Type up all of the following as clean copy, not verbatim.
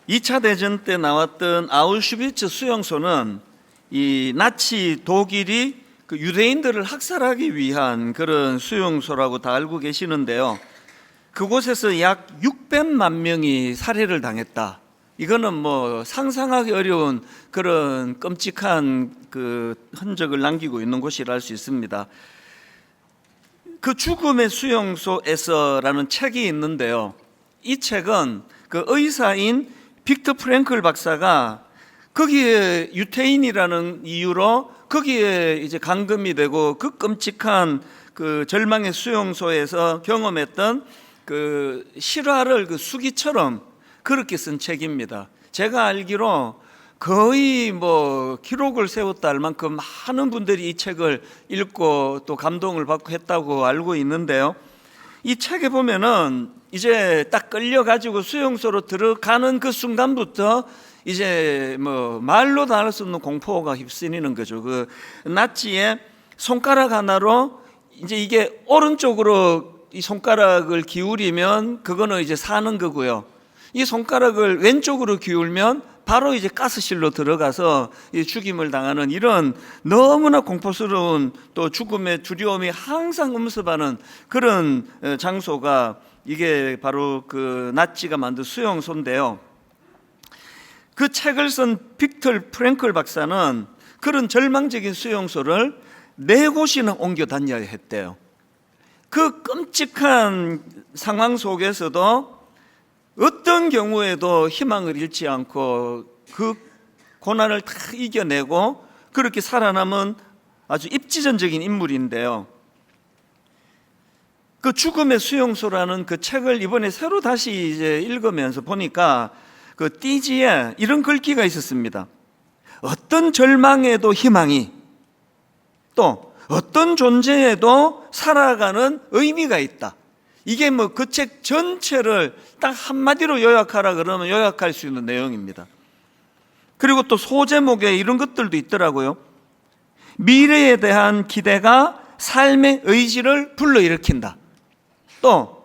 2차 대전 때 나왔던 아우슈비츠 수용소는 이 나치 독일이 그 유대인들을 학살하기 위한 그런 수용소라고 다 알고 계시는데요. 그곳에서 약 600만 명이 살해를 당했다. 이거는 뭐 상상하기 어려운 그런 끔찍한 그 흔적을 남기고 있는 곳이라 할 수 있습니다. 그 죽음의 수용소에서라는 책이 있는데요. 이 책은 그 의사인 빅터 프랭클 박사가 거기에 유태인이라는 이유로 거기에 이제 감금이 되고 그 끔찍한 그 절망의 수용소에서 경험했던 그 실화를 그 수기처럼 그렇게 쓴 책입니다. 제가 알기로 거의 뭐 기록을 세웠다 할 만큼 많은 분들이 이 책을 읽고 또 감동을 받고 했다고 알고 있는데요. 이 책에 보면은 이제 딱 끌려가지고 수용소로 들어가는 그 순간부터 이제 뭐 말로 다 할 수 없는 공포가 휩쓸리는 거죠. 그 나치의 손가락 하나로 이제 이게 오른쪽으로 이 손가락을 기울이면 그거는 이제 사는 거고요. 이 손가락을 왼쪽으로 기울면 바로 이제 가스실로 들어가서 죽임을 당하는 이런 너무나 공포스러운 또 죽음의 두려움이 항상 음습하는 그런 장소가 이게 바로 그 나치가 만든 수용소인데요. 그 책을 쓴 빅터 프랭클 박사는 그런 절망적인 수용소를 4곳이나 옮겨 다녀야 했대요. 그 끔찍한 상황 속에서도 어떤 경우에도 희망을 잃지 않고 그 고난을 다 이겨내고 그렇게 살아남은 아주 입지전적인 인물인데요. 그 죽음의 수용소라는 그 책을 이번에 새로 다시 이제 읽으면서 보니까 그 띠지에 이런 글귀가 있었습니다. 어떤 절망에도 희망이, 또 어떤 존재에도 살아가는 의미가 있다. 이게 뭐 그 책 전체를 딱 한마디로 요약하라 그러면 요약할 수 있는 내용입니다. 그리고 또 소제목에 이런 것들도 있더라고요. 미래에 대한 기대가 삶의 의지를 불러일으킨다. 또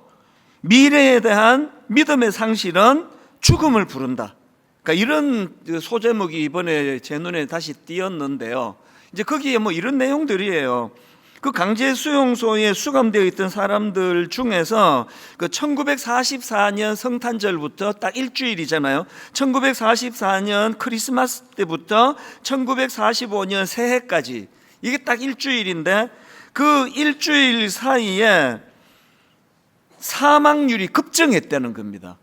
미래에 대한 믿음의 상실은 죽음을 부른다. 그러니까 이런 소제목이 이번에 제 눈에 다시 띄었는데요. 이제 거기에 뭐 이런 내용들이에요. 그 강제 수용소에 수감되어 있던 사람들 중에서 그 1944년 성탄절부터 딱 일주일이잖아요. 1944년 크리스마스 때부터 1945년 새해까지 이게 딱 일주일인데 그 일주일 사이에 사망률이 급증했다는 겁니다.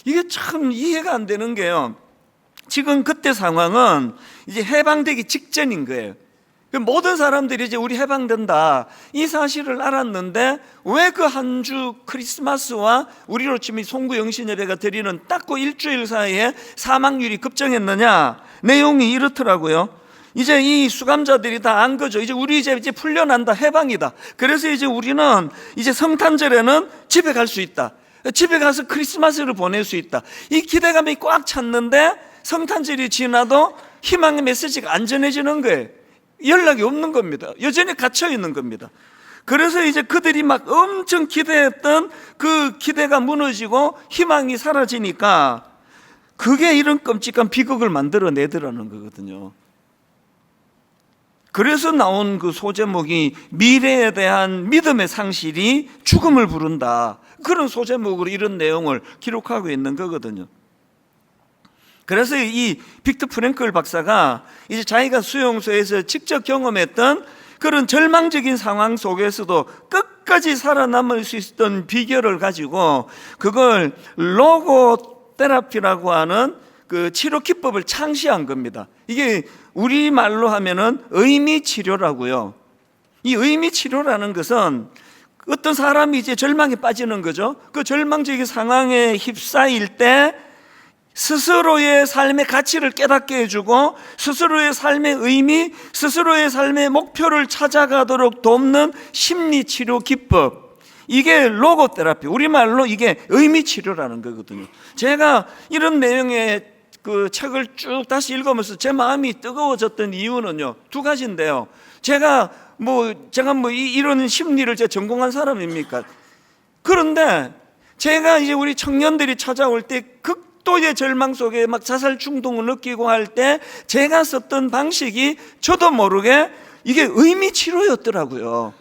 이게 참 이해가 안 되는 게요. 지금 그때 상황은 이제 해방되기 직전인 거예요. 모든 사람들이 이제 우리 해방된다 이 사실을 알았는데 왜 그 한 주 크리스마스와 우리로 치면 송구영신예배가 드리는 딱 그 일주일 사이에 사망률이 급증했느냐? 내용이 이렇더라고요. 이제 이 수감자들이 다 안 거죠. 이제 우리 이제 풀려난다, 해방이다. 그래서 이제 우리는 이제 성탄절에는 집에 갈 수 있다. 집에 가서 크리스마스를 보낼 수 있다. 이 기대감이 꽉 찼는데 성탄절이 지나도 희망의 메시지가 안 전해지는 거예요. 연락이 없는 겁니다. 여전히 갇혀 있는 겁니다. 그래서 이제 그들이 막 엄청 기대했던 그 기대가 무너지고 희망이 사라지니까 그게 이런 끔찍한 비극을 만들어내더라는 거거든요. 그래서 나온 그 소제목이 미래에 대한 믿음의 상실이 죽음을 부른다. 그런 소제목으로 이런 내용을 기록하고 있는 거거든요. 그래서 이 빅터 프랭클 박사가 이제 자기가 수용소에서 직접 경험했던 그런 절망적인 상황 속에서도 끝까지 살아남을 수 있었던 비결을 가지고 그걸 로고 테라피라고 하는 그 치료 기법을 창시한 겁니다. 이게 우리말로 하면은 의미 치료라고요. 이 의미 치료라는 것은 어떤 사람이 이제 절망에 빠지는 거죠. 그 절망적인 상황에 휩싸일 때 스스로의 삶의 가치를 깨닫게 해주고 스스로의 삶의 의미, 스스로의 삶의 목표를 찾아가도록 돕는 심리치료 기법, 이게 로고테라피, 우리말로 이게 의미치료라는 거거든요. 제가 이런 내용의 그 책을 쭉 다시 읽으면서 제 마음이 뜨거워졌던 이유는요 2가지인데요. 제가 이런 심리를 제가 전공한 사람입니까? 그런데 제가 이제 우리 청년들이 찾아올 때 극도의 절망 속에 막 자살 충동을 느끼고 할 때 제가 썼던 방식이 저도 모르게 이게 의미 치료였더라고요.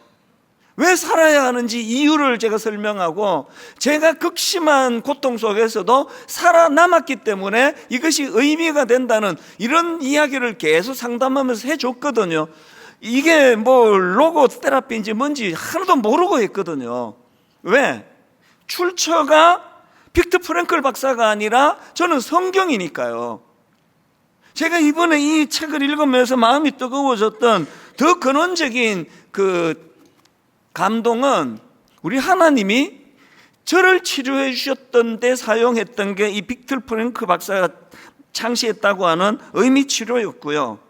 왜 살아야 하는지 이유를 제가 설명하고, 제가 극심한 고통 속에서도 살아남았기 때문에 이것이 의미가 된다는 이런 이야기를 계속 상담하면서 해줬거든요. 이게 뭐 로고 테라피인지 뭔지 하나도 모르고 했거든요. 왜? 출처가 빅터 프랭클 박사가 아니라 저는 성경이니까요. 제가 이번에 이 책을 읽으면서 마음이 뜨거워졌던 더 근원적인 그 감동은, 우리 하나님이 저를 치료해 주셨던 데 사용했던 게 이 빅터 프랭클 박사가 창시했다고 하는 의미 치료였고요.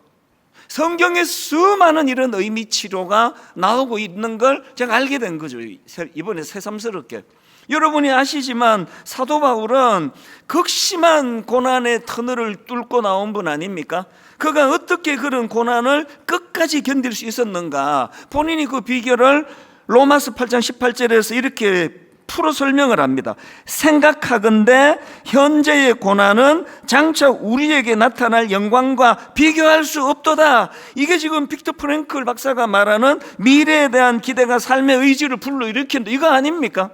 성경에 수많은 이런 의미 치료가 나오고 있는 걸 제가 알게 된 거죠. 이번에 새삼스럽게. 여러분이 아시지만 사도 바울은 극심한 고난의 터널을 뚫고 나온 분 아닙니까? 그가 어떻게 그런 고난을 끝까지 견딜 수 있었는가? 본인이 그 비결을 로마서 8장 18절에서 이렇게 풀어 설명을 합니다. 생각하건대 현재의 고난은 장차 우리에게 나타날 영광과 비교할 수 없도다. 이게 지금 빅터 프랭클 박사가 말하는 미래에 대한 기대가 삶의 의지를 불러일으킨다, 이거 아닙니까?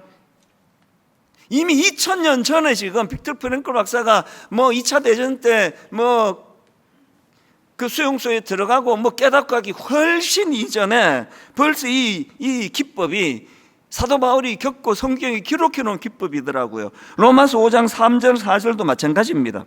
이미 2000년 전에 지금 빅터 프랭클 박사가 뭐 2차 대전 때 뭐 그 수용소에 들어가고 뭐 깨닫고 하기 훨씬 이전에 벌써 이 기법이 사도 바울이 겪고 성경이 기록해 놓은 기법이더라고요. 로마서 5장 3절 4절도 마찬가지입니다.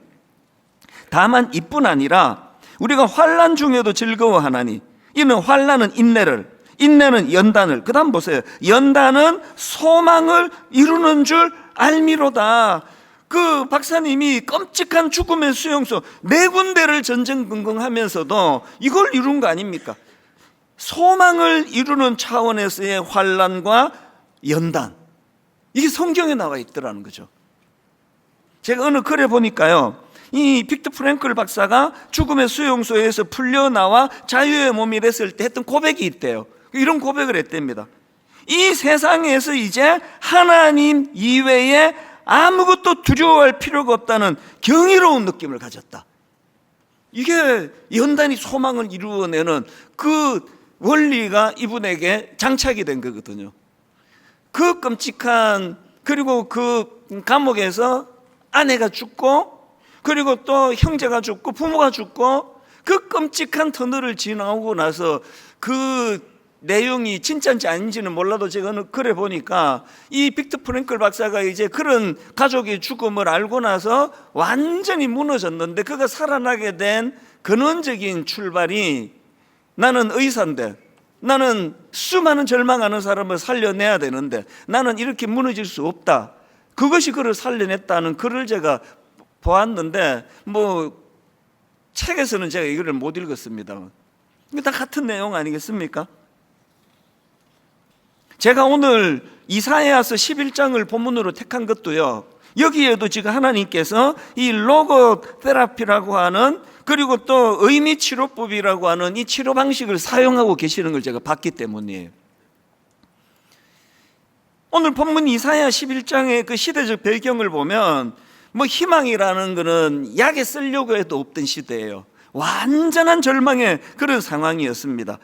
다만 이뿐 아니라 우리가 환난 중에도 즐거워하나니 이는 환난은 인내를, 인내는 연단을, 그 다음 보세요. 연단은 소망을 이루는 줄 알미로다. 그 박사님이 끔찍한 죽음의 수용소 4군데를 전전긍긍하면서도 이걸 이룬 거 아닙니까? 소망을 이루는 차원에서의 환난과 연단, 이게 성경에 나와 있더라는 거죠. 제가 어느 글에 보니까요, 이 빅터 프랭클 박사가 죽음의 수용소에서 풀려나와 자유의 몸이 됐을 때 했던 고백이 있대요. 이런 고백을 했답니다. 이 세상에서 이제 하나님 이외에 아무것도 두려워할 필요가 없다는 경이로운 느낌을 가졌다. 이게 연단이 소망을 이루어내는 그 원리가 이분에게 장착이 된 거거든요. 그 끔찍한, 그리고 그 감옥에서 아내가 죽고, 그리고 또 형제가 죽고 부모가 죽고, 그 끔찍한 터널을 지나오고 나서 그 내용이 진짜인지 아닌지는 몰라도 제가 어느 글에 보니까 이 빅터 프랭클 박사가 이제 그런 가족의 죽음을 알고 나서 완전히 무너졌는데, 그가 살아나게 된 근원적인 출발이, 나는 의사인데, 나는 수많은 절망하는 사람을 살려내야 되는데 나는 이렇게 무너질 수 없다. 그것이 그를 살려냈다는 글을 제가 보았는데, 뭐 책에서는 제가 이거를 못 읽었습니다. 이게 다 같은 내용 아니겠습니까? 제가 오늘 이사야서 11장을 본문으로 택한 것도요, 여기에도 지금 하나님께서 이 로고 테라피라고 하는, 그리고 또 의미 치료법이라고 하는 이 치료 방식을 사용하고 계시는 걸 제가 봤기 때문이에요. 오늘 본문 이사야 11장의 그 시대적 배경을 보면, 뭐 희망이라는 것은 약에 쓰려고 해도 없던 시대예요. 완전한 절망의 그런 상황이었습니다.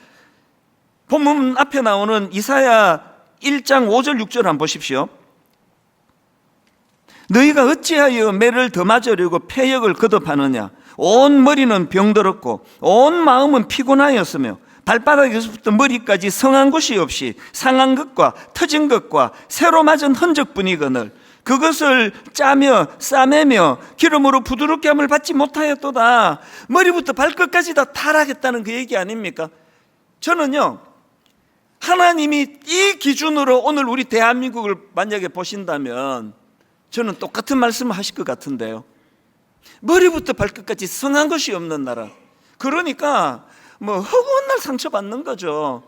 본문 앞에 나오는 이사야 1장 5절 6절 한번 보십시오. 너희가 어찌하여 매를 더 맞으려고 폐역을 거듭하느냐? 온 머리는 병들었고 온 마음은 피곤하였으며 발바닥에서부터 머리까지 성한 곳이 없이 상한 것과 터진 것과 새로 맞은 흔적뿐이거늘 그것을 짜며 싸매며 기름으로 부드럽게 함을 받지 못하였도다. 머리부터 발끝까지 다 타락했다는 그 얘기 아닙니까? 저는요, 하나님이 이 기준으로 오늘 우리 대한민국을 만약에 보신다면 저는 똑같은 말씀을 하실 것 같은데요. 머리부터 발끝까지 성한 것이 없는 나라. 그러니까 뭐 허구한 날 상처받는 거죠.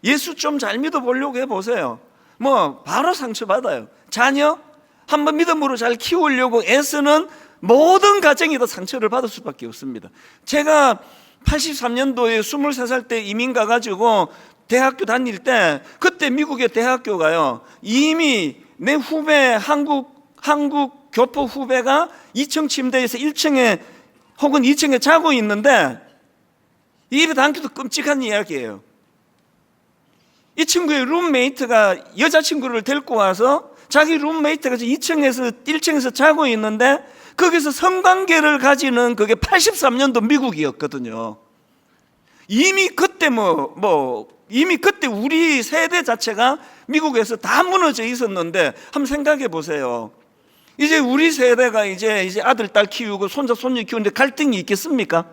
예수 좀 잘 믿어보려고 해보세요. 뭐 바로 상처받아요. 자녀 한번 믿음으로 잘 키우려고 애쓰는 모든 가정이 다 상처를 받을 수밖에 없습니다. 제가 83년도에 23살 때 이민 가가지고 대학교 다닐 때, 그때 미국의 대학교가요, 이미 내 후배 한국 교포 후배가 2층 침대에서 1층에 혹은 2층에 자고 있는데 입에 담기도 끔찍한 이야기예요. 이 친구의 룸메이트가 여자친구를 데리고 와서 자기 룸메이트가 2층에서 1층에서 자고 있는데 거기서 성관계를 가지는 그게 83년도 미국이었거든요. 이미 그때 이미 그때 우리 세대 자체가 미국에서 다 무너져 있었는데 한번 생각해 보세요. 이제 우리 세대가 이제 아들, 딸 키우고 손자, 손녀 키우는데 갈등이 있겠습니까?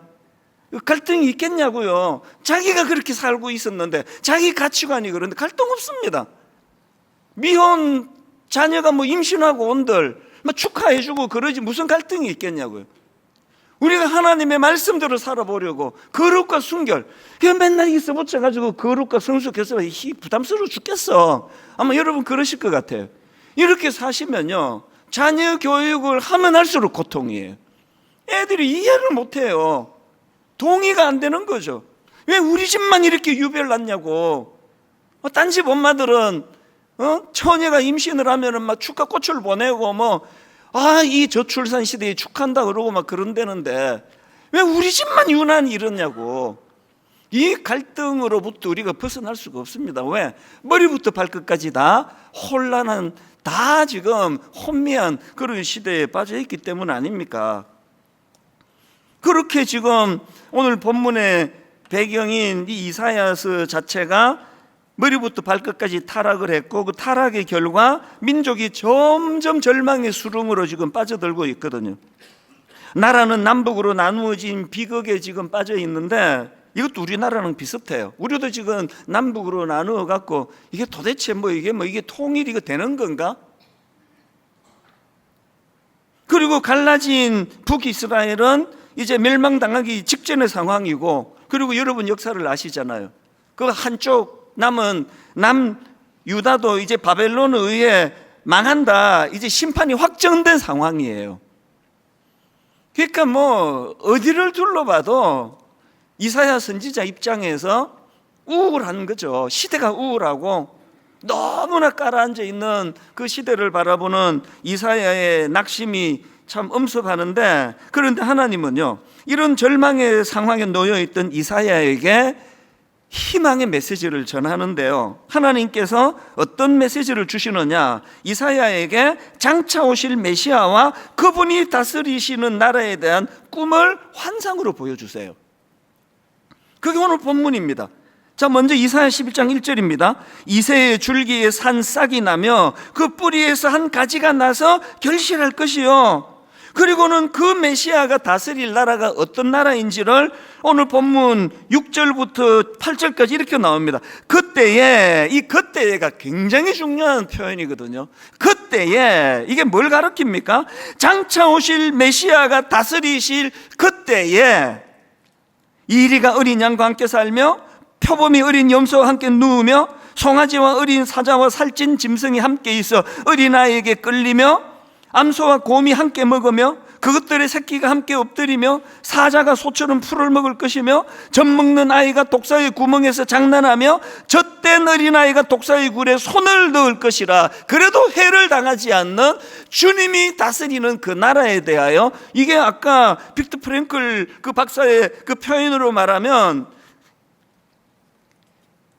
갈등이 있겠냐고요. 자기가 그렇게 살고 있었는데 자기 가치관이 그런데 갈등 없습니다. 미혼 자녀가 임신하고 온들 축하해주고 그러지 무슨 갈등이 있겠냐고요. 우리가 하나님의 말씀대로 살아보려고 거룩과 순결, 그냥 맨날 있어 붙여가지고 거룩과 성숙해서 부담스러워 죽겠어. 아마 여러분 그러실 것 같아요. 이렇게 사시면요, 자녀 교육을 하면 할수록 고통이에요. 애들이 이해를 못해요. 동의가 안 되는 거죠. 왜 우리 집만 이렇게 유별났냐고. 딴 집 엄마들은 처녀가 임신을 하면은 축하 꽃을 보내고 이 저출산 시대에 축한다 그러고 그런다는데 왜 우리 집만 유난히 이러냐고. 이 갈등으로부터 우리가 벗어날 수가 없습니다. 왜? 머리부터 발끝까지 다 혼란한, 다 지금 혼미한 그런 시대에 빠져 있기 때문 아닙니까? 그렇게 지금 오늘 본문의 배경인 이 이사야서 자체가 머리부터 발끝까지 타락을 했고 그 타락의 결과 민족이 점점 절망의 수렁으로 지금 빠져들고 있거든요. 나라는 남북으로 나누어진 비극에 지금 빠져 있는데 이것도 우리나라랑 비슷해요. 우리도 지금 남북으로 나누어 갖고 이게 도대체 이게 통일이 되는 건가? 그리고 갈라진 북이스라엘은 이제 멸망당하기 직전의 상황이고, 그리고 여러분 역사를 아시잖아요. 그 한쪽 남은 남유다도 이제 바벨론에 의해 망한다, 이제 심판이 확정된 상황이에요. 그러니까 어디를 둘러봐도 이사야 선지자 입장에서 우울한 거죠. 시대가 우울하고 너무나 깔아앉아 있는 그 시대를 바라보는 이사야의 낙심이 참 엄습하는데, 그런데 하나님은요, 이런 절망의 상황에 놓여있던 이사야에게 희망의 메시지를 전하는데요, 하나님께서 어떤 메시지를 주시느냐, 이사야에게 장차 오실 메시아와 그분이 다스리시는 나라에 대한 꿈을 환상으로 보여주세요. 그게 오늘 본문입니다. 자, 먼저 이사야 11장 1절입니다. 이새의 줄기에 산 싹이 나며 그 뿌리에서 한 가지가 나서 결실할 것이요, 그리고는 그 메시아가 다스릴 나라가 어떤 나라인지를 오늘 본문 6절부터 8절까지 이렇게 나옵니다. 그때에, 이 그때에가 굉장히 중요한 표현이거든요. 그때에, 이게 뭘 가리킵니까? 장차 오실 메시아가 다스리실 그때에 이리가 어린 양과 함께 살며 표범이 어린 염소와 함께 누우며 송아지와 어린 사자와 살찐 짐승이 함께 있어 어린아이에게 끌리며 암소와 곰이 함께 먹으며 그것들의 새끼가 함께 엎드리며 사자가 소처럼 풀을 먹을 것이며 젖먹는 아이가 독사의 구멍에서 장난하며 젖된 어린아이가 독사의 굴에 손을 넣을 것이라. 그래도 해를 당하지 않는 주님이 다스리는 그 나라에 대하여, 이게 아까 빅터 프랭클 그 박사의 그 표현으로 말하면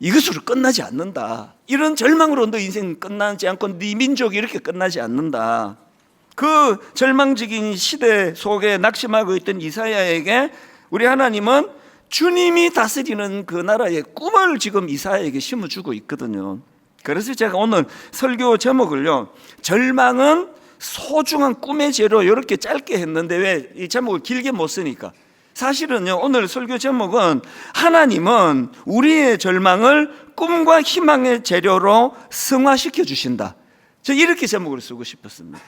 이것으로 끝나지 않는다. 이런 절망으로 너 인생 끝나지 않고 네 민족이 이렇게 끝나지 않는다. 그 절망적인 시대 속에 낙심하고 있던 이사야에게 우리 하나님은 주님이 다스리는 그 나라의 꿈을 지금 이사야에게 심어주고 있거든요. 그래서 제가 오늘 설교 제목을요, 절망은 소중한 꿈의 재료, 이렇게 짧게 했는데 왜 이 제목을 길게 못 쓰니까, 사실은요, 오늘 설교 제목은 하나님은 우리의 절망을 꿈과 희망의 재료로 승화시켜 주신다. 저 이렇게 제목을 쓰고 싶었습니다.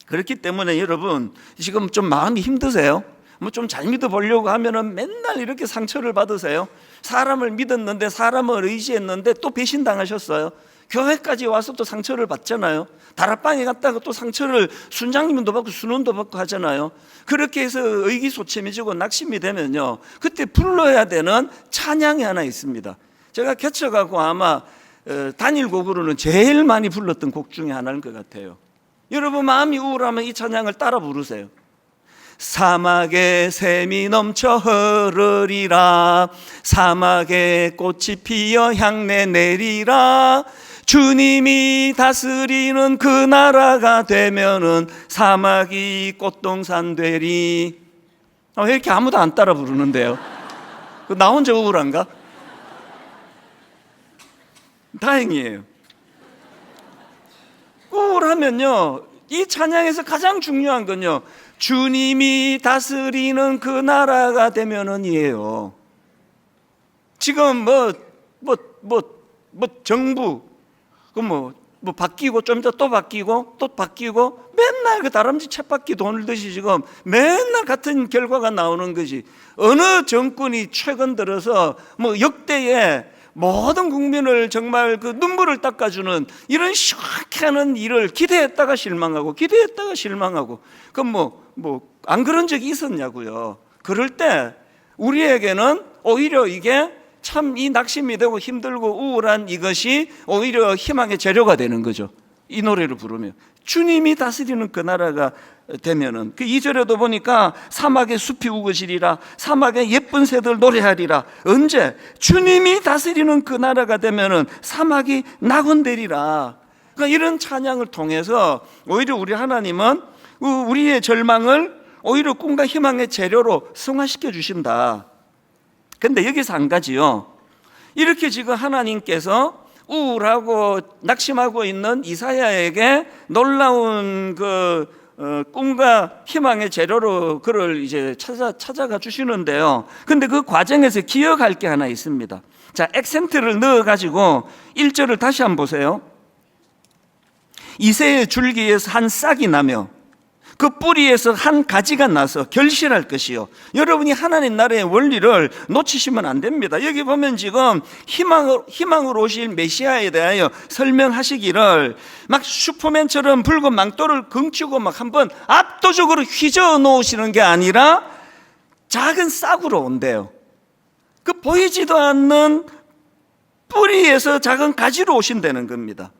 그렇기 때문에 여러분 지금 좀 마음이 힘드세요? 좀 잘 믿어보려고 하면은 맨날 이렇게 상처를 받으세요. 사람을 믿었는데, 사람을 의지했는데 또 배신당하셨어요. 교회까지 와서 또 상처를 받잖아요. 다락방에 갔다가 또 상처를 순장님도 받고 순원도 받고 하잖아요. 그렇게 해서 의기소침해지고 낙심이 되면요, 그때 불러야 되는 찬양이 하나 있습니다. 제가 개척하고 아마 단일곡으로는 제일 많이 불렀던 곡 중에 하나인 것 같아요. 여러분 마음이 우울하면 이 찬양을 따라 부르세요. 사막에 샘이 넘쳐 흐르리라. 사막에 꽃이 피어 향내 내리라. 주님이 다스리는 그 나라가 되면은 사막이 꽃동산 되리. 왜 이렇게 아무도 안 따라 부르는데요? 나 혼자 우울한가? 다행이에요. 우울하면요, 이 찬양에서 가장 중요한 건요, 주님이 다스리는 그 나라가 되면은 이에요. 지금 정부 바뀌고 좀 이따 또 바뀌고 또 바뀌고 맨날 그 다람쥐 쳇바퀴 돈을 듯이 지금 맨날 같은 결과가 나오는 거지. 어느 정권이 최근 들어서 역대의 모든 국민을 정말 그 눈물을 닦아주는 이런 시원케 하는 일을 기대했다가 실망하고 기대했다가 실망하고, 그럼 안 그런 적이 있었냐고요. 그럴 때 우리에게는 오히려 이게 참 이 낙심이 되고 힘들고 우울한 이것이 오히려 희망의 재료가 되는 거죠. 이 노래를 부르면 주님이 다스리는 그 나라가 되면은, 그 2절에도 보니까 사막에 숲이 우거지리라. 사막에 예쁜 새들 노래하리라. 언제? 주님이 다스리는 그 나라가 되면은 사막이 낙원되리라. 그러니까 이런 찬양을 통해서 오히려 우리 하나님은 우리의 절망을 오히려 꿈과 희망의 재료로 승화시켜 주신다. 근데 여기서 한 가지요, 이렇게 지금 하나님께서 우울하고 낙심하고 있는 이사야에게 놀라운 꿈과 희망의 재료로 그를 이제 찾아가 주시는데요. 근데 그 과정에서 기억할 게 하나 있습니다. 자, 액센트를 넣어가지고 1절을 다시 한번 보세요. 이새의 줄기에서 한 싹이 나며 그 뿌리에서 한 가지가 나서 결실할 것이요. 여러분이 하나님 나라의 원리를 놓치시면 안 됩니다. 여기 보면 지금 희망으로 오실 메시아에 대하여 설명하시기를 막 슈퍼맨처럼 붉은 망토를 긍치고 막 한번 압도적으로 휘저어 놓으시는 게 아니라 작은 싹으로 온대요. 그 보이지도 않는 뿌리에서 작은 가지로 오신다는 겁니다.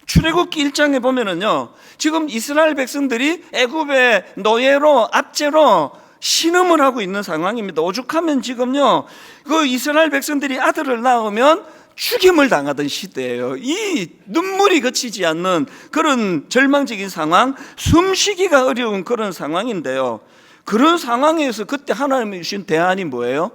출애굽기 1장에 보면은요, 지금 이스라엘 백성들이 애굽의 노예로 압제로 신음을 하고 있는 상황입니다. 오죽하면 지금요, 그 이스라엘 백성들이 아들을 낳으면 죽임을 당하던 시대예요. 이 눈물이 그치지 않는 그런 절망적인 상황, 숨쉬기가 어려운 그런 상황인데요. 그런 상황에서 그때 하나님이 주신 대안이 뭐예요?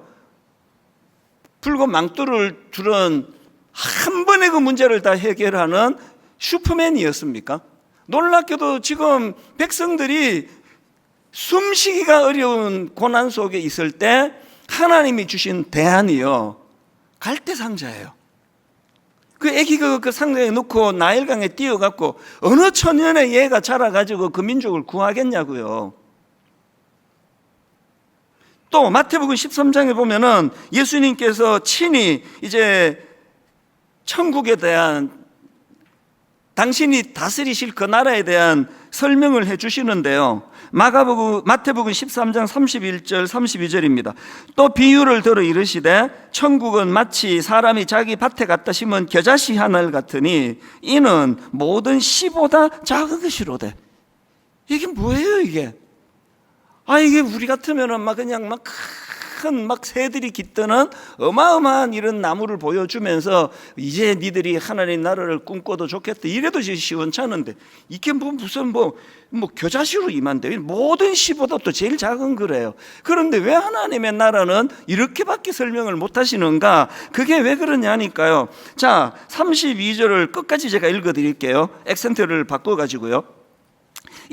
붉은 망토를 두른 한 번에 그 문제를 다 해결하는 슈퍼맨이었습니까? 놀랍게도 지금 백성들이 숨쉬기가 어려운 고난 속에 있을 때 하나님이 주신 대안이요, 갈대상자예요. 그 애기가 그 상자에 넣고 나일강에 띄어갖고 어느 천년의 얘가 자라가지고 그 민족을 구하겠냐고요. 또 마태복음 13장에 보면은 예수님께서 친히 이제 천국에 대한, 당신이 다스리실 그 나라에 대한 설명을 해주시는데요, 마태복음 13장 31절 32절입니다. 또 비유를 들어 이르시되 천국은 마치 사람이 자기 밭에 갖다 심은 겨자씨 하늘 같으니 이는 모든 씨보다 작은 것이로되. 이게 뭐예요 이게? 이게 우리 같으면은 그냥 큰 새들이 깃드는 어마어마한 이런 나무를 보여주면서 이제 니들이 하나님 나라를 꿈꿔도 좋겠다 이래도 시원찮은데, 이게 무슨 겨자씨로 임한데 모든 씨보다 또 제일 작은 거래요. 그런데 왜 하나님의 나라는 이렇게밖에 설명을 못 하시는가? 그게 왜 그러냐니까요. 자, 32절을 끝까지 제가 읽어 드릴게요. 액센트를 바꿔 가지고요.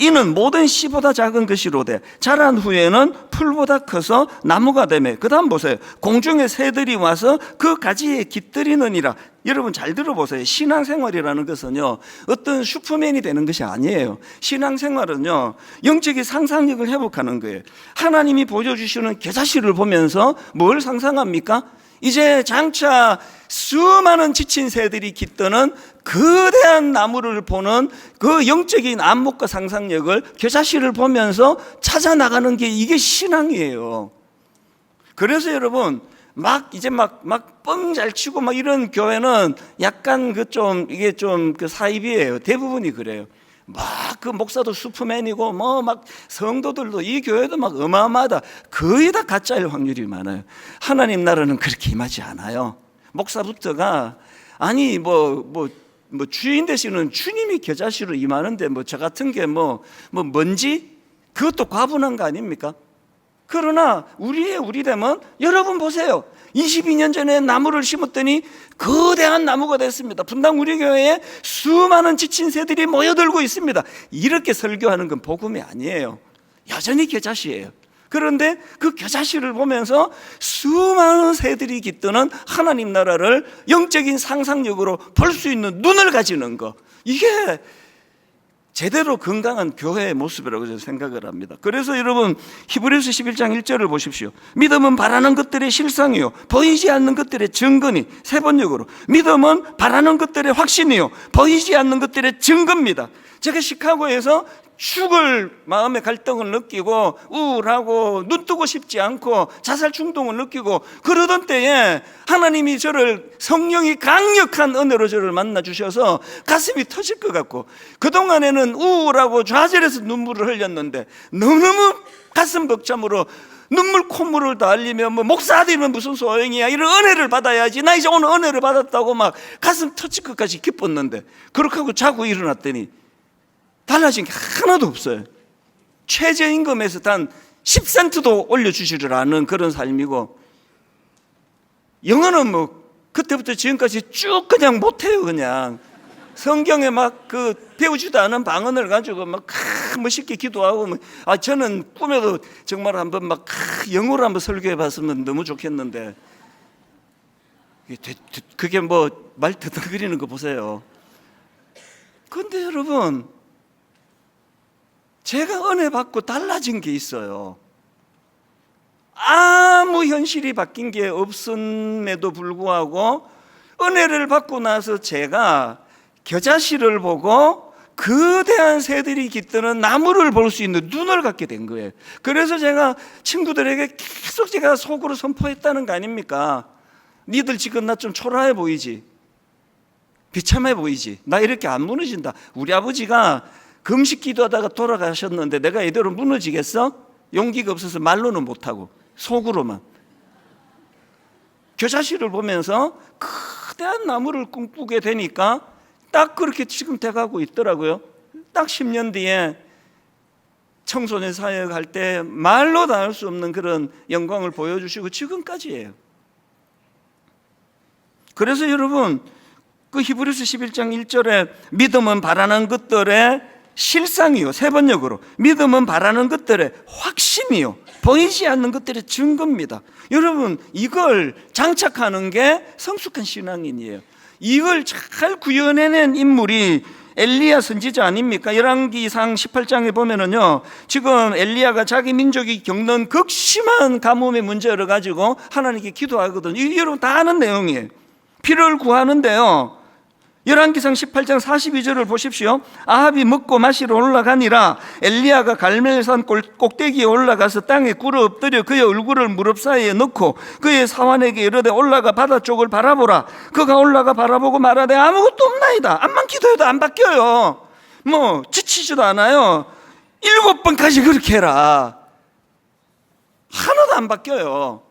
이는 모든 씨보다 작은 것이로되 자란 후에는 풀보다 커서 나무가 되매. 그 다음 보세요. 공중의 새들이 와서 그 가지에 깃들이느니라. 여러분 잘 들어보세요. 신앙생활이라는 것은요, 어떤 슈퍼맨이 되는 것이 아니에요. 신앙생활은요, 영적인 상상력을 회복하는 거예요. 하나님이 보여주시는 겨자씨를 보면서 뭘 상상합니까? 이제 장차 수많은 지친 새들이 깃드는 거대한 나무를 보는 그 영적인 안목과 상상력을 겨자씨를 보면서 찾아 나가는 게 이게 신앙이에요. 그래서 여러분 이제 뻥 잘 치고 이런 교회는 약간 이게 좀 사입이에요. 대부분이 그래요. 막 그 목사도 슈퍼맨이고 뭐 막 성도들도 이 교회도 막 어마어마하다. 거의 다 가짜일 확률이 많아요. 하나님 나라는 그렇게 임하지 않아요. 목사부터가 아니 뭐 주인 되시는 주님이 겨자씨로 임하는데 뭐 저 같은 게 뭔지 그것도 과분한 거 아닙니까? 그러나 우리 되면 여러분 보세요. 22년 전에 나무를 심었더니 거대한 나무가 됐습니다. 분당 우리 교회에 수많은 지친 새들이 모여들고 있습니다. 이렇게 설교하는 건 복음이 아니에요. 여전히 겨자씨예요. 그런데 그 겨자씨를 보면서 수많은 새들이 깃드는 하나님 나라를 영적인 상상력으로 볼 수 있는 눈을 가지는 거, 이게 제대로 건강한 교회의 모습이라고 저는 생각을 합니다. 그래서 여러분 히브리서 11장 1절을 보십시오. 믿음은 바라는 것들의 실상이요 보이지 않는 것들의 증거니. 세 번역으로 믿음은 바라는 것들의 확신이요 보이지 않는 것들의 증거입니다. 제가 시카고에서 죽을 마음의 갈등을 느끼고 우울하고 눈 뜨고 싶지 않고 자살 충동을 느끼고 그러던 때에 하나님이 저를 성령이 강력한 은혜로 저를 만나 주셔서 가슴이 터질 것 같고, 그동안에는 우울하고 좌절해서 눈물을 흘렸는데 너무너무 가슴 벅참으로 눈물 콧물을 다 흘리며 목사 아들이면 무슨 소용이야, 이런 은혜를 받아야지, 나 이제 오늘 은혜를 받았다고 막 가슴 터질 것까지 기뻤는데, 그렇게 하고 자고 일어났더니 달라진 게 하나도 없어요. 최저임금에서 단 10센트도 올려주지를 않은 그런 삶이고, 영어는 그때부터 지금까지 쭉 그냥 못해요. 그냥 성경에 막 배우지도 않은 방언을 가지고 막 멋있게 기도하고 저는 꿈에도 정말 한번 막 영어로 한번 설교해 봤으면 너무 좋겠는데, 그게 말 더듬거리는 거 보세요. 근데 여러분, 제가 은혜 받고 달라진 게 있어요. 아무 현실이 바뀐 게 없음에도 불구하고 은혜를 받고 나서 제가 겨자씨를 보고 거대한 새들이 깃드는 나무를 볼 수 있는 눈을 갖게 된 거예요. 그래서 제가 친구들에게 계속 제가 속으로 선포했다는 거 아닙니까? 니들 지금 나 좀 초라해 보이지? 비참해 보이지? 나 이렇게 안 무너진다. 우리 아버지가 금식 기도하다가 돌아가셨는데 내가 이대로 무너지겠어? 용기가 없어서 말로는 못하고 속으로만. 겨자씨를 보면서 거대한 나무를 꿈꾸게 되니까 딱 그렇게 지금 돼가고 있더라고요. 딱 10년 뒤에 청소년 사역할 때 말로 다 할 수 없는 그런 영광을 보여주시고 지금까지예요. 그래서 여러분, 그 히브리서 11장 1절에 믿음은 바라는 것들의 실상이요, 세 번역으로 믿음은 바라는 것들의 확신이요 보이지 않는 것들의 증거입니다. 여러분, 이걸 장착하는 게 성숙한 신앙인이에요. 이걸 잘 구현해낸 인물이 엘리야 선지자 아닙니까? 열왕기상 18장에 보면은요, 지금 엘리야가 자기 민족이 겪는 극심한 가뭄의 문제를 가지고 하나님께 기도하거든요. 여러분 다 아는 내용이에요. 피를 구하는데요, 열왕기상 18장 42절을 보십시오. 아합이 먹고 마시러 올라가니라 엘리야가 갈멜산 꼭대기에 올라가서 땅에 꿇어 엎드려 그의 얼굴을 무릎 사이에 넣고 그의 사환에게 이르되 올라가 바다 쪽을 바라보라. 그가 올라가 바라보고 말하되 아무것도 없나이다. 암만 기도해도 안 바뀌어요. 지치지도 않아요. 7번까지 그렇게 해라. 하나도 안 바뀌어요.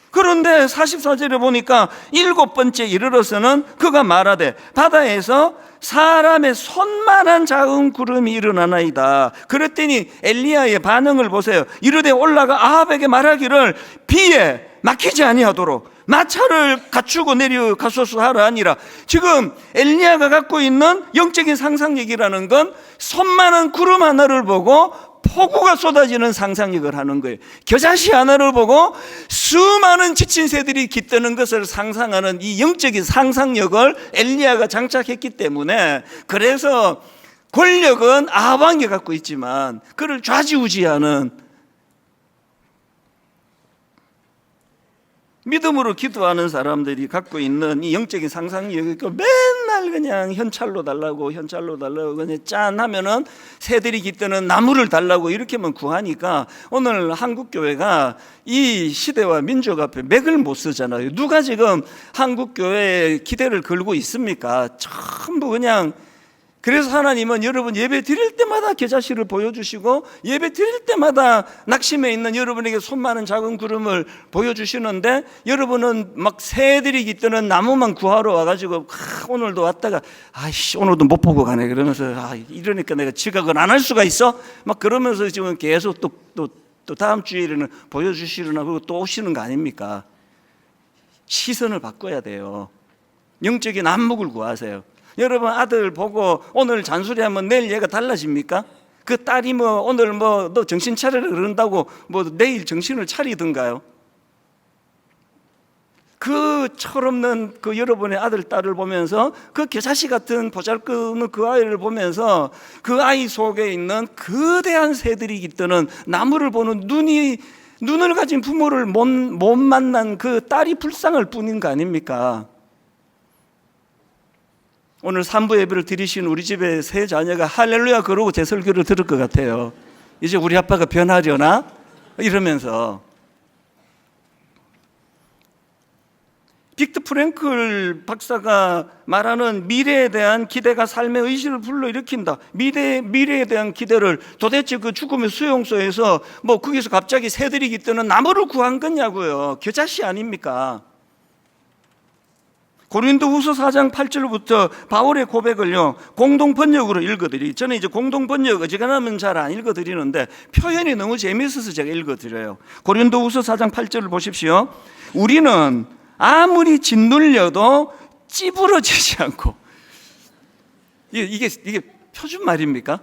그런데 44절에 보니까 7번째 이르러서는 그가 말하되 바다에서 사람의 손만한 작은 구름이 일어나나이다. 그랬더니 엘리야의 반응을 보세요. 이르되 올라가 아합에게 말하기를 비에 막히지 아니하도록 마차를 갖추고 내려가소서 하라 하니라. 지금 엘리야가 갖고 있는 영적인 상상력이라는 건 손만한 구름 하나를 보고 폭우가 쏟아지는 상상력을 하는 거예요. 겨자씨 하나를 보고 수많은 지친 새들이 깃드는 것을 상상하는 이 영적인 상상력을 엘리야가 장착했기 때문에, 그래서 권력은 아합 왕이 갖고 있지만 그를 좌지우지하는 믿음으로 기도하는 사람들이 갖고 있는 이 영적인 상상력이 맨날 그냥 현찰로 달라고 그냥 짠 하면은 새들이 깃드는 나무를 달라고 이렇게만 구하니까 오늘 한국교회가 이 시대와 민족 앞에 맥을 못 쓰잖아요. 누가 지금 한국교회에 기대를 걸고 있습니까? 전부 그냥 그래서 하나님은 여러분 예배 드릴 때마다 겨자씨를 보여주시고 예배 드릴 때마다 낙심해 있는 여러분에게 손 많은 작은 구름을 보여주시는데, 여러분은 막 새들이 깃드는 나무만 구하러 와가지고 오늘도 왔다가 아이씨 오늘도 못 보고 가네 그러면서 이러니까 내가 지각을 안 할 수가 있어? 막 그러면서 지금 계속 또 다음 주일에는 보여주시려나 그리고 또 오시는 거 아닙니까? 시선을 바꿔야 돼요. 영적인 안목을 구하세요. 여러분 아들 보고 오늘 잔소리하면 내일 얘가 달라집니까? 그 딸이 뭐 오늘 뭐 너 정신 차리라 그런다고 뭐 내일 정신을 차리든가요? 그 철없는 그 여러분의 아들 딸을 보면서 그 겨자씨 같은 보잘것없는 그 아이를 보면서 그 아이 속에 있는 거대한 새들이 깃드는 나무를 보는 눈을 가진 부모를 못 만난 그 딸이 불쌍할 뿐인 거 아닙니까? 오늘 3부 예배를 드리신 우리 집에 세 자녀가 할렐루야 그러고 제 설교를 들을 것 같아요. 이제 우리 아빠가 변하려나? 이러면서. 빅터 프랭클 박사가 말하는 미래에 대한 기대가 삶의 의지를 불러일으킨다. 미래에 대한 기대를 도대체 그 죽음의 수용소에서 뭐 거기서 갑자기 새들이 깃드는 나무를 구한 거냐고요. 겨자씨 아닙니까? 고린도후서 4장 8절부터 바울의 고백을요 공동 번역으로 읽어드리. 저는 이제 공동 번역 어지간하면 잘 안 읽어드리는데 표현이 너무 재미있어서 제가 읽어드려요. 고린도후서 4장 8절을 보십시오. 우리는 아무리 짓눌려도 찌부러지지 않고, 이게 표준 말입니까?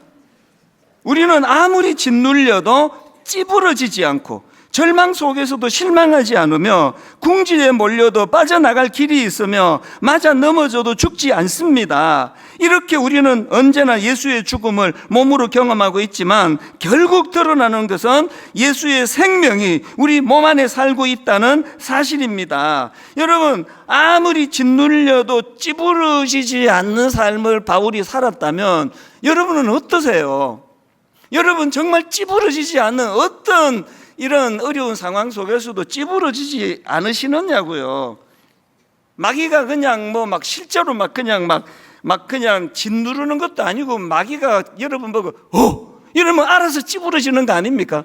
우리는 아무리 짓눌려도 찌부러지지 않고 절망 속에서도 실망하지 않으며 궁지에 몰려도 빠져나갈 길이 있으며 맞아 넘어져도 죽지 않습니다. 이렇게 우리는 언제나 예수의 죽음을 몸으로 경험하고 있지만 결국 드러나는 것은 예수의 생명이 우리 몸 안에 살고 있다는 사실입니다. 여러분 아무리 짓눌려도 찌부러지지 않는 삶을 바울이 살았다면 여러분은 어떠세요? 여러분 정말 찌부러지지 않는 어떤 이런 어려운 상황 속에서도 찌부러지지 않으시느냐고요. 마귀가 그냥 뭐 막 실제로 막 그냥 짓누르는 것도 아니고 마귀가 여러분 보고 이러면 알아서 찌부러지는 거 아닙니까?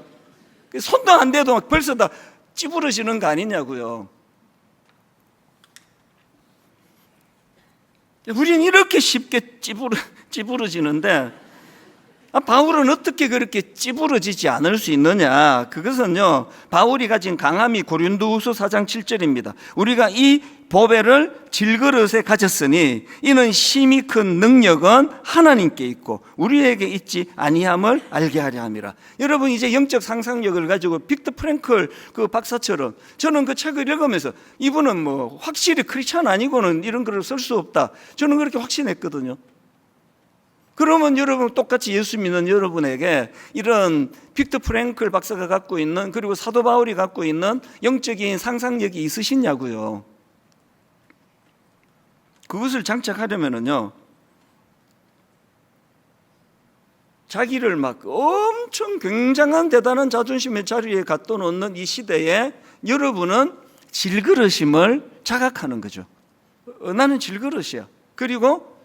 손도 안 대도 막 벌써 다 찌부러지는 거 아니냐고요. 우린 이렇게 쉽게 찌부러지는데 바울은 어떻게 그렇게 찌부러지지 않을 수 있느냐? 그것은요 바울이 가진 강함이 고린도후서 4장 7절입니다. 우리가 이 보배를 질그릇에 가졌으니 이는 심히 큰 능력은 하나님께 있고 우리에게 있지 아니함을 알게 하려 함이라. 여러분 이제 영적 상상력을 가지고 빅터 프랭클 그 박사처럼 저는 그 책을 읽으면서 이분은 뭐 확실히 크리스찬 아니고는 이런 글을 쓸 수 없다, 저는 그렇게 확신했거든요. 그러면 여러분 똑같이 예수 믿는 여러분에게 이런 빅터 프랭클 박사가 갖고 있는 그리고 사도 바울이 갖고 있는 영적인 상상력이 있으시냐고요. 그것을 장착하려면요 자기를 막 엄청 굉장한 대단한 자존심의 자리에 갖다 놓는 이 시대에 여러분은 질그릇임을 자각하는 거죠. 나는 질그릇이야. 그리고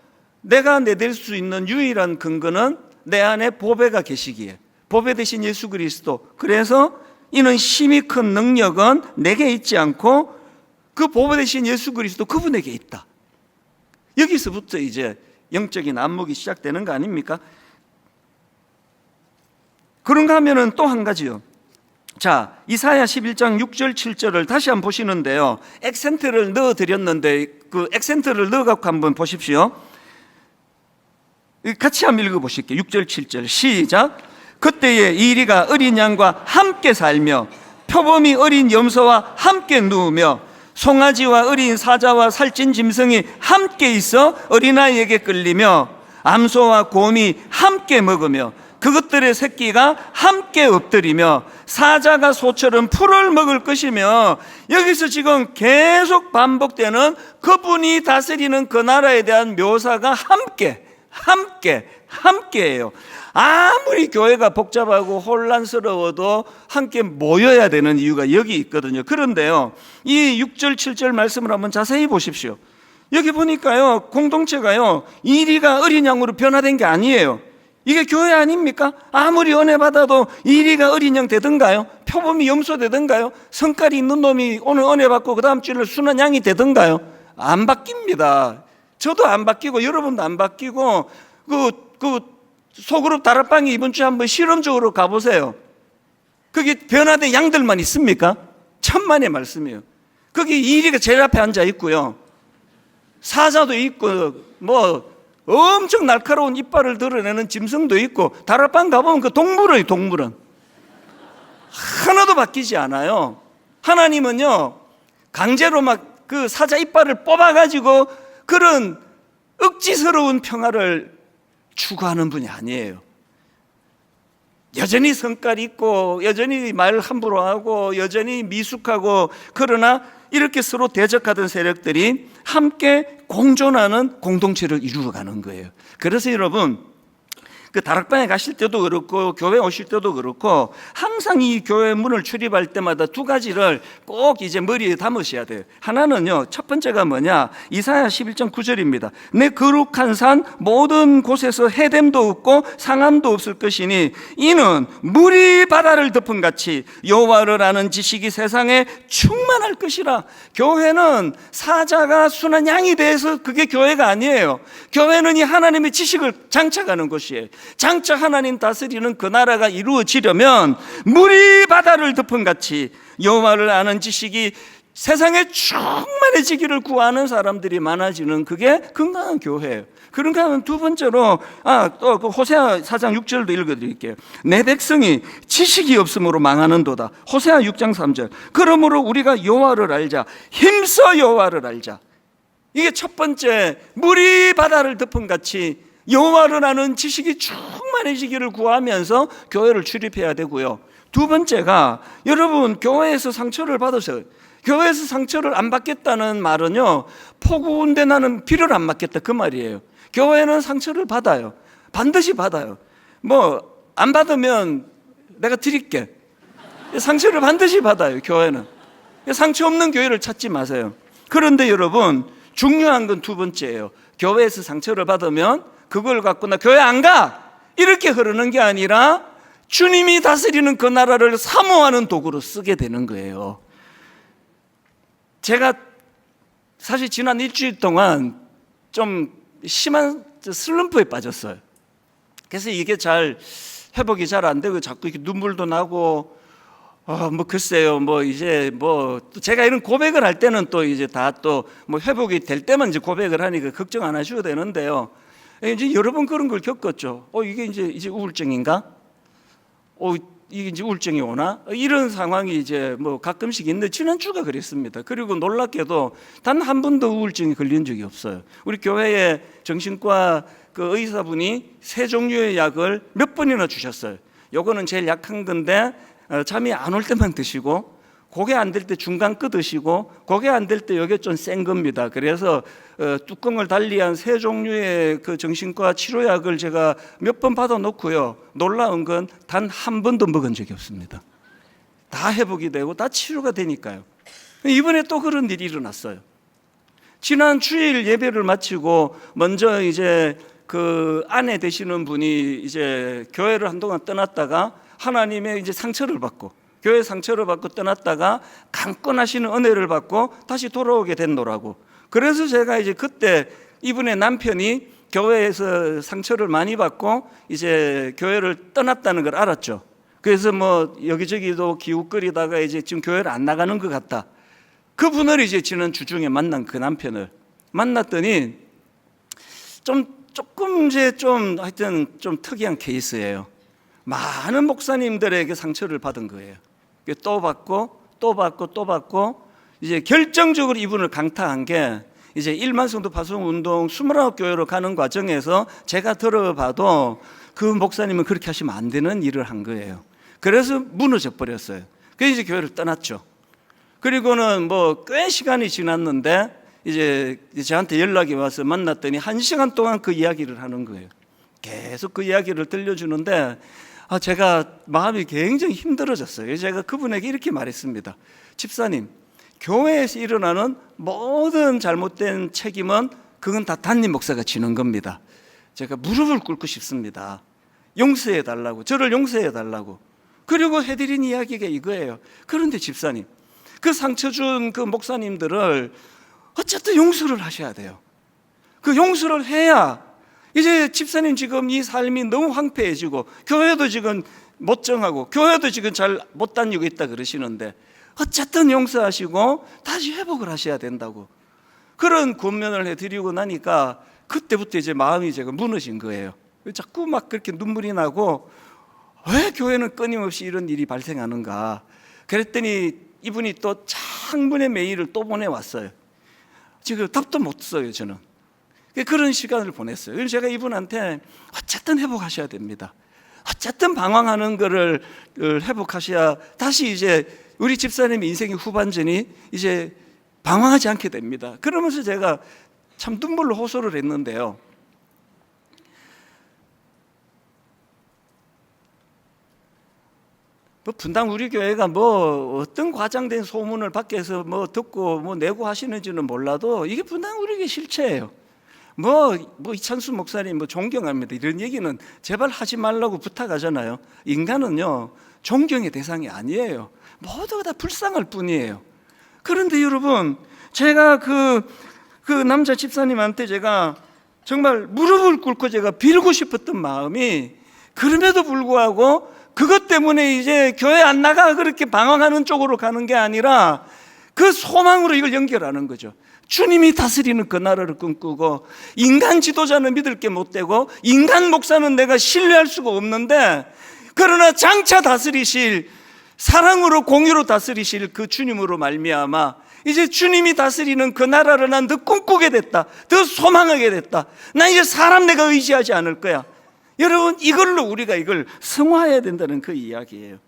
내가 내댈 수 있는 유일한 근거는 내 안에 보배가 계시기에, 보배 대신 예수 그리스도. 그래서 이는 심히 큰 능력은 내게 있지 않고 그 보배 대신 예수 그리스도 그분에게 있다. 여기서부터 이제 영적인 안목이 시작되는 거 아닙니까? 그런가 하면은 또 한 가지요. 자, 이사야 11장 6절 7절을 다시 한번 보시는데요 액센트를 넣어드렸는데 그 액센트를 넣어갖고 한번 보십시오. 같이 한번 읽어보실게요. 6절 7절 시작. 그때에 이리가 어린 양과 함께 살며 표범이 어린 염소와 함께 누우며 송아지와 어린 사자와 살찐 짐승이 함께 있어 어린아이에게 끌리며 암소와 곰이 함께 먹으며 그것들의 새끼가 함께 엎드리며 사자가 소처럼 풀을 먹을 것이며, 여기서 지금 계속 반복되는 그분이 다스리는 그 나라에 대한 묘사가 함께예요. 아무리 교회가 복잡하고 혼란스러워도 함께 모여야 되는 이유가 여기 있거든요. 그런데요 이 6절 7절 말씀을 한번 자세히 보십시오. 여기 보니까요, 공동체가요, 이리가 어린 양으로 변화된 게 아니에요. 이게 교회 아닙니까? 아무리 은혜 받아도 이리가 어린 양 되든가요? 표범이 염소 되든가요? 성깔이 있는 놈이 오늘 은혜 받고 그 다음 주에는 순한 양이 되든가요? 안 바뀝니다. 저도 안 바뀌고 여러분도 안 바뀌고 그 소그룹 다락방에 이번 주에 한번 실험적으로 가보세요. 거기 변화된 양들만 있습니까? 천만의 말씀이에요. 거기 이리가 제일 앞에 앉아 있고요, 사자도 있고 뭐 엄청 날카로운 이빨을 드러내는 짐승도 있고, 다락방 가보면 그 동물원이에요. 동물원 하나도 바뀌지 않아요. 하나님은요, 강제로 막 그 사자 이빨을 뽑아가지고 그런 억지스러운 평화를 추구하는 분이 아니에요. 여전히 성깔 있고 여전히 말 함부로 하고 여전히 미숙하고, 그러나 이렇게 서로 대적하던 세력들이 함께 공존하는 공동체를 이루어가는 거예요. 그래서 여러분, 그 다락방에 가실 때도 그렇고 교회 오실 때도 그렇고 항상 이 교회 문을 출입할 때마다 두 가지를 꼭 이제 머리에 담으셔야 돼요. 하나는요, 첫 번째가 뭐냐, 이사야 11장 9절입니다. 내 거룩한 산 모든 곳에서 해됨도 없고 상함도 없을 것이니 이는 물이 바다를 덮은 같이 여호와를 아는 지식이 세상에 충만할 것이라. 교회는 사자가 순한 양이 돼서 그게 교회가 아니에요. 교회는 이 하나님의 지식을 장착하는 곳이에요. 장차 하나님 다스리는 그 나라가 이루어지려면 물이 바다를 덮은 같이 여호와를 아는 지식이 세상에 충만해지기를 구하는 사람들이 많아지는, 그게 건강한 교회예요. 그런가 하면 두 번째로 또 그 호세아 4장 6절도 읽어드릴게요. 내 백성이 지식이 없으므로 망하는도다. 호세아 6장 3절. 그러므로 우리가 여호와를 알자. 힘써 여호와를 알자. 이게 첫 번째, 물이 바다를 덮은 같이 여호와를 아는 지식이 충만해지기를 구하면서 교회를 출입해야 되고요. 두 번째가, 여러분 교회에서 상처를 받으세요. 교회에서 상처를 안 받겠다는 말은요, 폭우인데 나는 비를 안 맞겠다 그 말이에요. 교회는 상처를 받아요. 반드시 받아요. 뭐 안 받으면 내가 드릴게. 상처를 반드시 받아요. 교회는. 상처 없는 교회를 찾지 마세요. 그런데 여러분, 중요한 건 두 번째예요. 교회에서 상처를 받으면 그걸 갖고 나 교회 안 가! 이렇게 흐르는 게 아니라 주님이 다스리는 그 나라를 사모하는 도구로 쓰게 되는 거예요. 제가 사실 지난 일주일 동안 좀 심한 슬럼프에 빠졌어요. 그래서 이게 잘 회복이 잘 안 되고 자꾸 이렇게 눈물도 나고 뭐 글쎄요, 뭐 이제 뭐 제가 이런 고백을 할 때는 또 이제 다 또 뭐 회복이 될 때만 이제 고백을 하니까 걱정 안 하셔도 되는데요. 이제 여러 번 그런 걸 겪었죠. 이게 이제 우울증인가? 이게 이제 우울증이 오나? 이런 상황이 이제 뭐 가끔씩 있는데 지난주가 그랬습니다. 그리고 놀랍게도 단 한 번도 우울증이 걸린 적이 없어요. 우리 교회에 정신과 그 의사분이 세 종류의 약을 몇 번이나 주셨어요. 요거는 제일 약한 건데 잠이 안 올 때만 드시고, 그게 안 될 때 중간 거 드시고, 그게 안 될 때 요게 좀 센 겁니다. 그래서 뚜껑을 달리한 세 종류의 그 정신과 치료약을 제가 몇 번 받아 놓고요, 놀라운 건 단 한 번도 먹은 적이 없습니다. 다 회복이 되고 다 치료가 되니까요. 이번에 또 그런 일이 일어났어요. 지난 주일 예배를 마치고 먼저 이제 그 아내 되시는 분이 이제 교회를 한동안 떠났다가 하나님의 이제 상처를 받고, 교회 상처를 받고 떠났다가 강권하시는 은혜를 받고 다시 돌아오게 됐노라고. 그래서 제가 이제 그때 이분의 남편이 교회에서 상처를 많이 받고 이제 교회를 떠났다는 걸 알았죠. 그래서 뭐 여기저기도 기웃거리다가 이제 지금 교회를 안 나가는 것 같다. 그분을 이제 지난 주중에 만난 그 남편을 만났더니 조금 이제 좀 하여튼 좀 특이한 케이스예요. 많은 목사님들에게 상처를 받은 거예요. 또 받고 또 받고 또 받고, 이제 결정적으로 이분을 강타한 게 이제 1만 성도 파송 운동 29교회로 가는 과정에서 제가 들어봐도 그 목사님은 그렇게 하시면 안 되는 일을 한 거예요. 그래서 무너져 버렸어요. 그래서 이제 교회를 떠났죠. 그리고는 뭐 꽤 시간이 지났는데 이제 저한테 연락이 와서 만났더니 1시간 동안 그 이야기를 하는 거예요. 계속 그 이야기를 들려주는데 제가 마음이 굉장히 힘들어졌어요. 제가 그분에게 이렇게 말했습니다. 집사님, 교회에서 일어나는 모든 잘못된 책임은 그건 다 담임 목사가 지는 겁니다. 제가 무릎을 꿇고 싶습니다. 용서해 달라고, 저를 용서해 달라고. 그리고 해드린 이야기가 이거예요. 그런데 집사님, 그 상처 준 그 목사님들을 어쨌든 용서를 하셔야 돼요. 그 용서를 해야 이제 집사님 지금 이 삶이 너무 황폐해지고 교회도 지금 못 정하고 교회도 지금 잘 못 다니고 있다 그러시는데 어쨌든 용서하시고 다시 회복을 하셔야 된다고 그런 권면을 해드리고 나니까 그때부터 이제 마음이 제가 무너진 거예요. 자꾸 막 그렇게 눈물이 나고 왜 교회는 끊임없이 이런 일이 발생하는가. 그랬더니 이분이 또 장문의 메일을 또 보내왔어요. 지금 답도 못 써요, 저는. 그런 시간을 보냈어요. 그래서 제가 이분한테 어쨌든 회복하셔야 됩니다. 어쨌든 방황하는 거를 회복하셔야 다시 이제 우리 집사님의 인생의 후반전이 이제 방황하지 않게 됩니다. 그러면서 제가 참 눈물로 호소를 했는데요. 분당 우리 교회가 어떤 과장된 소문을 밖에서 듣고 내고 하시는지는 몰라도 이게 분당 우리 교회 실체예요. 이찬수 목사님 존경합니다. 이런 얘기는 제발 하지 말라고 부탁하잖아요. 인간은요, 존경의 대상이 아니에요. 모두가 다 불쌍할 뿐이에요. 그런데 여러분, 제가 그 남자 집사님한테 제가 정말 무릎을 꿇고 제가 빌고 싶었던 마음이 그럼에도 불구하고 그것 때문에 이제 교회 안 나가 그렇게 방황하는 쪽으로 가는 게 아니라 그 소망으로 이걸 연결하는 거죠. 주님이 다스리는 그 나라를 꿈꾸고 인간 지도자는 믿을 게 못 되고 인간 목사는 내가 신뢰할 수가 없는데 그러나 장차 다스리실 사랑으로 공유로 다스리실 그 주님으로 말미암아 이제 주님이 다스리는 그 나라를 난 더 꿈꾸게 됐다. 더 소망하게 됐다. 난 이제 사람 내가 의지하지 않을 거야. 여러분, 이걸로 우리가 이걸 승화해야 된다는 그 이야기예요.